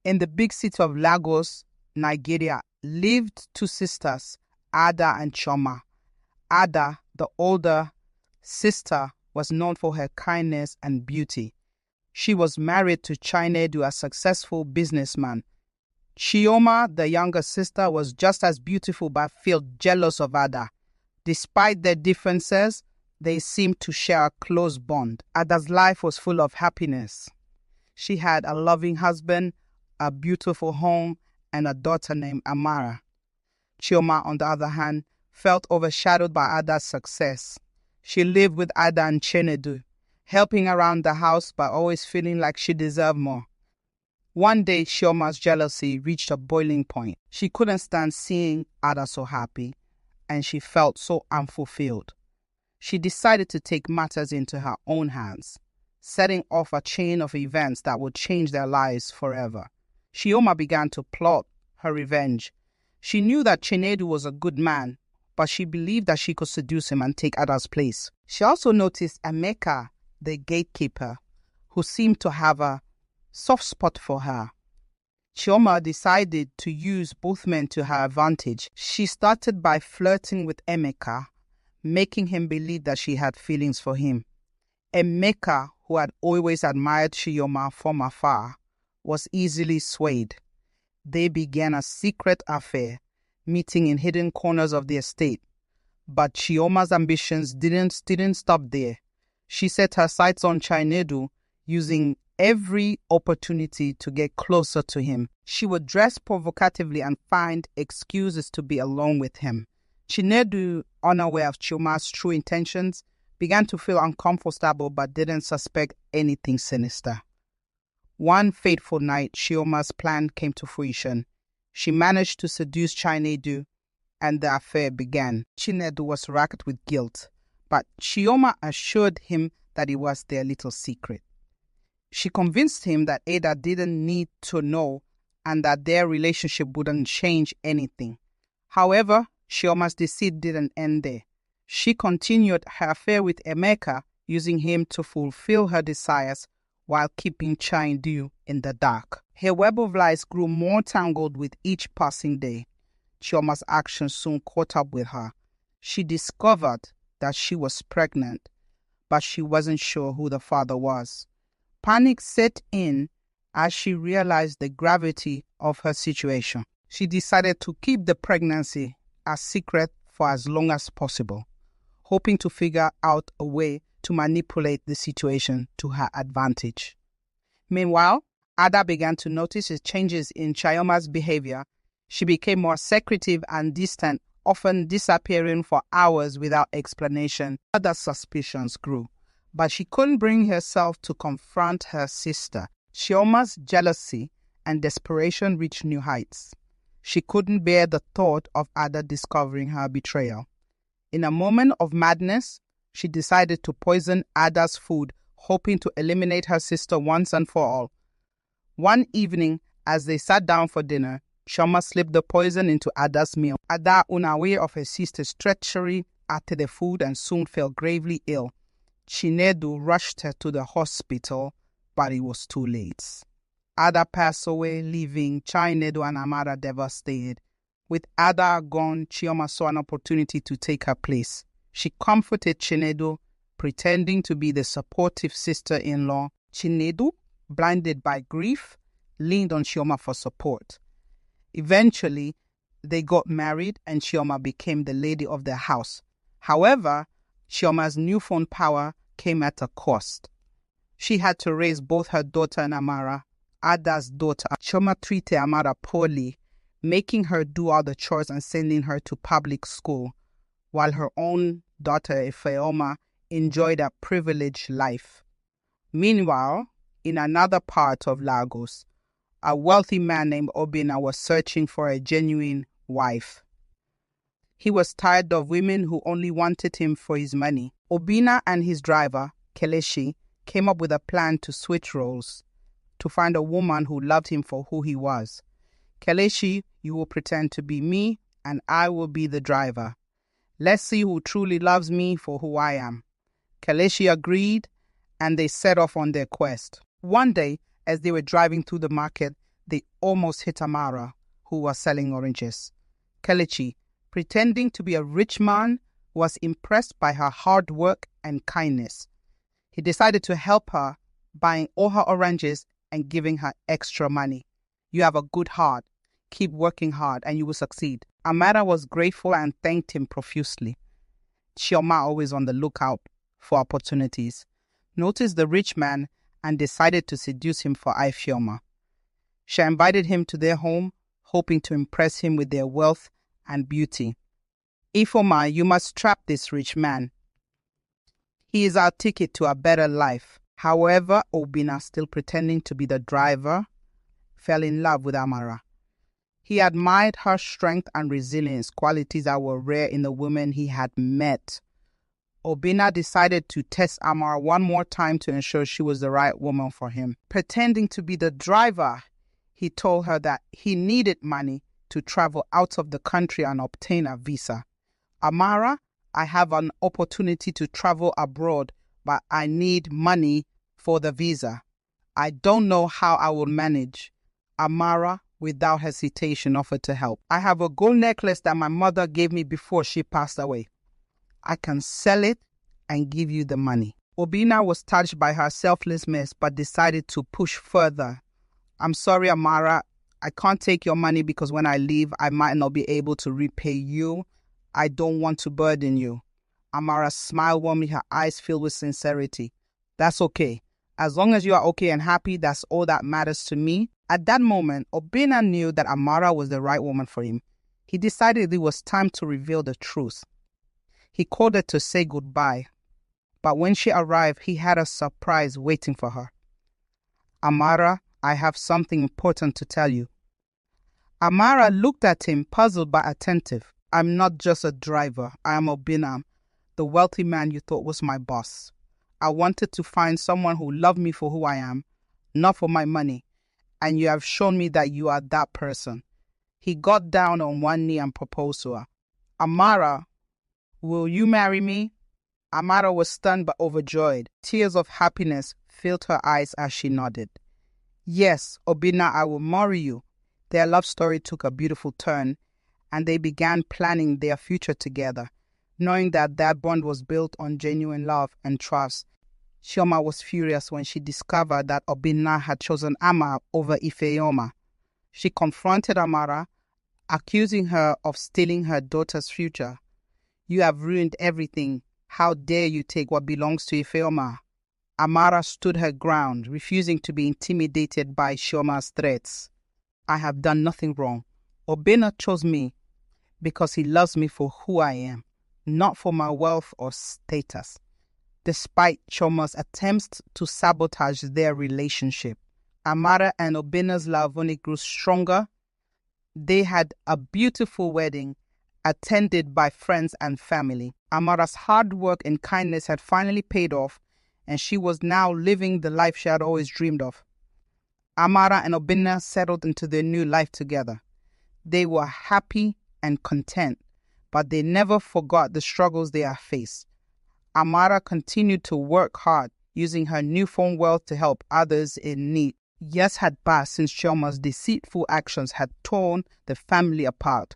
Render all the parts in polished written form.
In the big city of Lagos, Nigeria, lived two sisters, Ada and Choma. Ada, the older sister, was known for her kindness and beauty. She was married to Chinedu, a successful businessman. Chioma, the younger sister, was just as beautiful but felt jealous of Ada. Despite their differences, they seemed to share a close bond. Ada's life was full of happiness. She had a loving husband, a beautiful home, and a daughter named Amara. Chioma, on the other hand, felt overshadowed by Ada's success. She lived with Ada and Chinedu, helping around the house but always feeling like she deserved more. One day, Chioma's jealousy reached a boiling point. She couldn't stand seeing Ada so happy, and she felt so unfulfilled. She decided to take matters into her own hands, setting off a chain of events that would change their lives forever. Chioma began to plot her revenge. She knew that Chinedu was a good man, but she believed that she could seduce him and take Ada's place. She also noticed Emeka, the gatekeeper, who seemed to have a soft spot for her. Chioma decided to use both men to her advantage. She started by flirting with Emeka, making him believe that she had feelings for him. Emeka, who had always admired Chioma from afar, was easily swayed. They began a secret affair, meeting in hidden corners of the estate. But Chioma's ambitions didn't stop there. She set her sights on Chinedu, using every opportunity to get closer to him. She would dress provocatively and find excuses to be alone with him. Chinedu, unaware of Chioma's true intentions, began to feel uncomfortable but didn't suspect anything sinister. One fateful night, Chioma's plan came to fruition. She managed to seduce Chinedu, and the affair began. Chinedu was racked with guilt, but Chioma assured him that it was their little secret. She convinced him that Ada didn't need to know and that their relationship wouldn't change anything. However, Chioma's deceit didn't end there. She continued her affair with Emeka, using him to fulfill her desires while keeping Chinedu in the dark. Her web of lies grew more tangled with each passing day. Chioma's actions soon caught up with her. She discovered that she was pregnant, but she wasn't sure who the father was. Panic set in as she realized the gravity of her situation. She decided to keep the pregnancy a secret for as long as possible, hoping to figure out a way to manipulate the situation to her advantage. Meanwhile, Ada began to notice the changes in Chioma's behavior. She became more secretive and distant, often disappearing for hours without explanation. Ada's suspicions grew, but she couldn't bring herself to confront her sister. Chioma's jealousy and desperation reached new heights. She couldn't bear the thought of Ada discovering her betrayal. In a moment of madness, she decided to poison Ada's food, hoping to eliminate her sister once and for all. One evening, as they sat down for dinner, Chioma slipped the poison into Ada's meal. Ada, unaware of her sister's treachery, ate the food and soon fell gravely ill. Chinedu rushed her to the hospital, but it was too late. Ada passed away, leaving Chinedu and Amara devastated. With Ada gone, Chioma saw an opportunity to take her place. She comforted Chinedu, pretending to be the supportive sister-in-law. Chinedu, blinded by grief, leaned on Chioma for support. Eventually, they got married and Chioma became the lady of their house. However, Chioma's newfound power came at a cost. She had to raise both her daughter and Amara. Ada's daughter, Chioma, treated Amara poorly, making her do all the chores and sending her to public school, while her own daughter, Ifeoma, enjoyed a privileged life. Meanwhile, in another part of Lagos, a wealthy man named Obina was searching for a genuine wife. He was tired of women who only wanted him for his money. Obina and his driver, Kelechi, came up with a plan to switch roles, to find a woman who loved him for who he was. Kelechi, you will pretend to be me, and I will be the driver. Let's see who truly loves me for who I am. Kelechi agreed, and they set off on their quest. One day, as they were driving through the market, they almost hit Amara, who was selling oranges. Kelechi, pretending to be a rich man, was impressed by her hard work and kindness. He decided to help her, buying all her oranges and giving her extra money. You have a good heart. Keep working hard and you will succeed. Amara was grateful and thanked him profusely. Chioma always on the lookout for opportunities, noticed the rich man and decided to seduce him for Ifeoma. She invited him to their home, hoping to impress him with their wealth and beauty. Ifeoma, you must trap this rich man. He is our ticket to a better life. However, Obinna, still pretending to be the driver, fell in love with Amara. He admired her strength and resilience, qualities that were rare in the women he had met. Obinna decided to test Amara one more time to ensure she was the right woman for him. Pretending to be the driver, he told her that he needed money to travel out of the country and obtain a visa. Amara, I have an opportunity to travel abroad, but I need money for the visa. I don't know how I will manage. Amara, without hesitation, offered to help. I have a gold necklace that my mother gave me before she passed away. I can sell it and give you the money. Obinna was touched by her selflessness but decided to push further. I'm sorry, Amara. I can't take your money because when I leave, I might not be able to repay you. I don't want to burden you. Amara smiled warmly, her eyes filled with sincerity. That's okay. As long as you are okay and happy, that's all that matters to me. At that moment, Obinna knew that Amara was the right woman for him. He decided it was time to reveal the truth. He called her to say goodbye, but when she arrived, he had a surprise waiting for her. Amara, I have something important to tell you. Amara looked at him, puzzled but attentive. I'm not just a driver. I am Obinna, the wealthy man you thought was my boss. I wanted to find someone who loved me for who I am, not for my money, and you have shown me that you are that person. He got down on one knee and proposed to her. Amara, will you marry me? Amara was stunned but overjoyed. Tears of happiness filled her eyes as she nodded. Yes, Obinna, I will marry you. Their love story took a beautiful turn, and they began planning their future together, knowing that that bond was built on genuine love and trust. Chioma was furious when she discovered that Obinna had chosen Amara over Ifeoma. She confronted Amara, accusing her of stealing her daughter's future. You have ruined everything. How dare you take what belongs to Ifeoma? Amara stood her ground, refusing to be intimidated by Chioma's threats. I have done nothing wrong. Obinna chose me because he loves me for who I am, not for my wealth or status. Despite Chioma's attempts to sabotage their relationship, Amara and Obinna's love only grew stronger. They had a beautiful wedding, attended by friends and family. Amara's hard work and kindness had finally paid off, and she was now living the life she had always dreamed of. Amara and Obinna settled into their new life together. They were happy and content, but they never forgot the struggles they had faced. Amara continued to work hard, using her newfound wealth to help others in need. Years had passed since Chioma's deceitful actions had torn the family apart.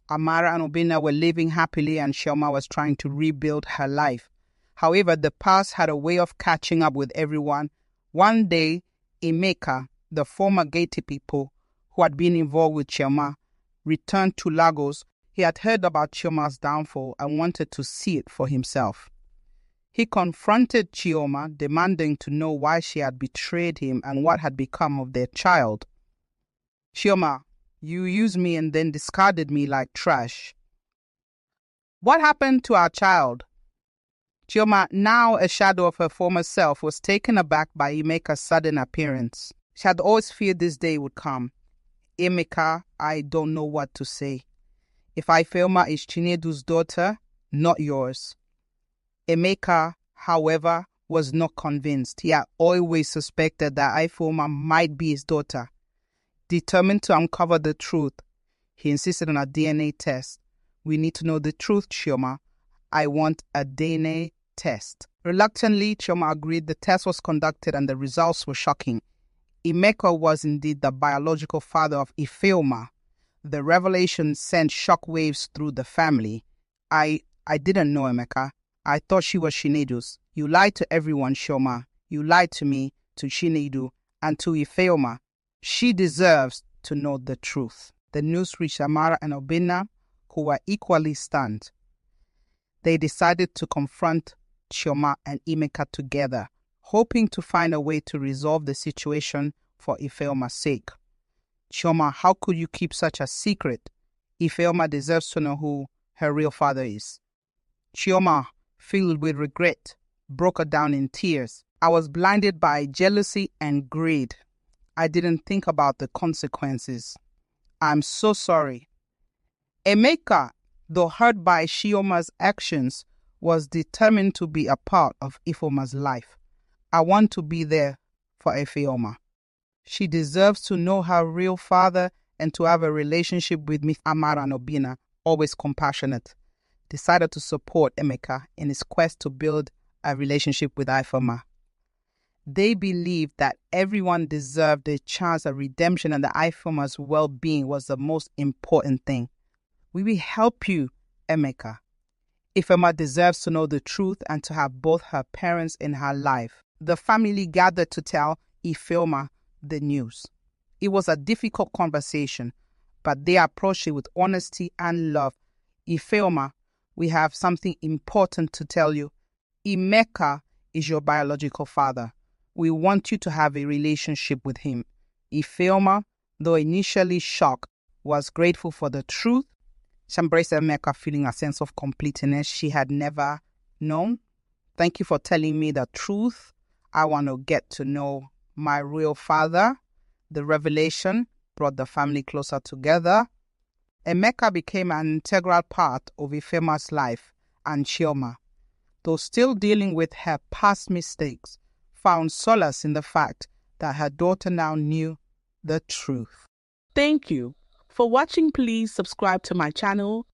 Amara and Obinna were living happily and Chioma was trying to rebuild her life. However, the past had a way of catching up with everyone. One day, Emeka, the former Gaiti people who had been involved with Chioma, returned to Lagos. He had heard about Chioma's downfall and wanted to see it for himself. He confronted Chioma, demanding to know why she had betrayed him and what had become of their child. Chioma, you used me and then discarded me like trash. What happened to our child? Chioma, now a shadow of her former self, was taken aback by Emeka's sudden appearance. She had always feared this day would come. Emeka, I don't know what to say. If Ifeoma is Chinedu's daughter, not yours. Emeka, however, was not convinced. He had always suspected that Ifeoma might be his daughter. Determined to uncover the truth, he insisted on a DNA test. We need to know the truth, Chioma. I want a DNA test. Reluctantly, Chioma agreed. The test was conducted and the results were shocking. Emeka was indeed the biological father of Ifeoma. The revelation sent shockwaves through the family. I didn't know Emeka. I thought she was Chinedu's. You lied to everyone, Shoma. You lied to me, to Chinedu, and to Ifeoma. She deserves to know the truth. The news reached Amara and Obinna, who were equally stunned. They decided to confront Chioma and Emeka together, hoping to find a way to resolve the situation for Ifeoma's sake. Chioma, how could you keep such a secret? Ifeoma deserves to know who her real father is. Chioma, filled with regret, broke down in tears. I was blinded by jealousy and greed. I didn't think about the consequences. I'm so sorry. Emeka, though hurt by Chioma's actions, was determined to be a part of Ifeoma's life. I want to be there for Ifeoma. She deserves to know her real father and to have a relationship with Miss Amara and Obinna, always compassionate. Decided to support Emeka in his quest to build a relationship with Ifeoma. They believed that everyone deserved a chance at redemption and that Ifeoma's well-being was the most important thing. We will help you, Emeka. Ifeoma deserves to know the truth and to have both her parents in her life. The family gathered to tell Ifeoma the news. It was a difficult conversation, but they approached it with honesty and love. Ifeoma, we have something important to tell you. Emeka is your biological father. We want you to have a relationship with him. Ifeoma, though initially shocked, was grateful for the truth. She embraced Emeka, feeling a sense of completeness she had never known. Thank you for telling me the truth. I want to get to know my real father. The revelation brought the family closer together. Emeka became an integral part of Ifeoma's life, and Chioma, though still dealing with her past mistakes, found solace in the fact that her daughter now knew the truth. Thank you. For watching, please subscribe to my channel,